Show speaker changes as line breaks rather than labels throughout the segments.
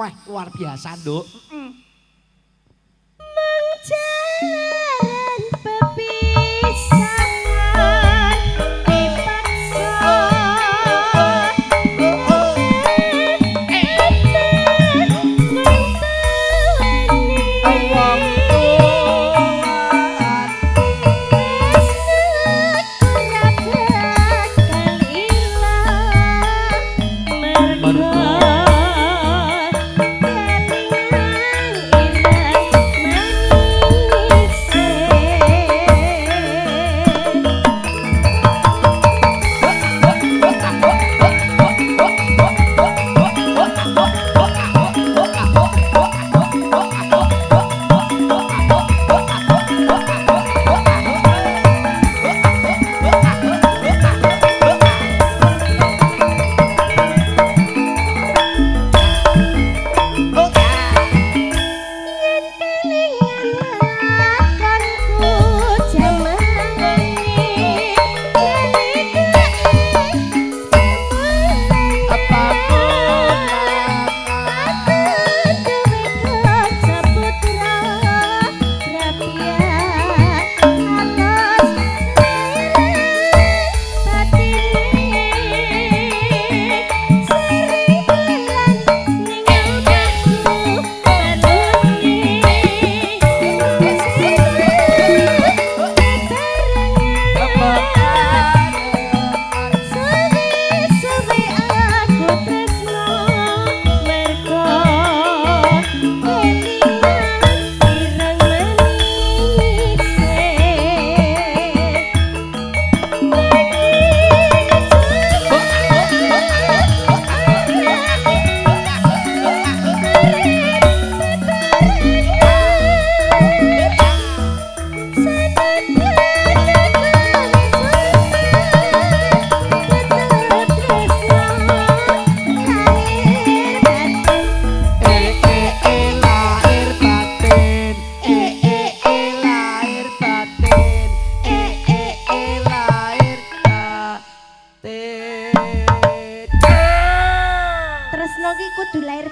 Wah, luar biasa, Nduk.
Menjalan pepisahan dipaksa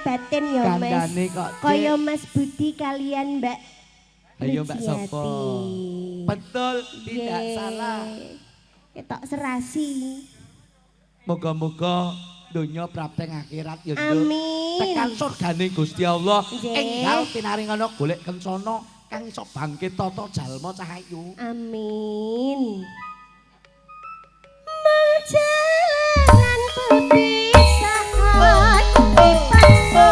batin ya Mas. Kaya Mas Budi kalian Mbak.
Ayo Mbak Sopo. Betul, tidak salah.
Ketok serasi.
Moga-moga donya prapteng akhirat ya Nduk.
Amin.
Tekan surgane Gusti Allah. Enggal pinaringana golek kencana kang iso bangkit tata jalma cahayu.
Amin. Menjalan pepisahan dipaksa.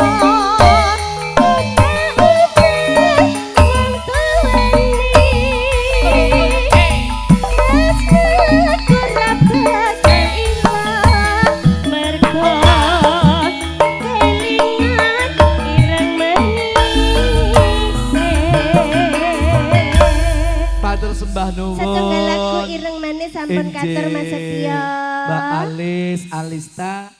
Sembah nuwun.
Satunggal lagu ireng manis sampun katur Mas Setyo.
Mbak Alis, Alista.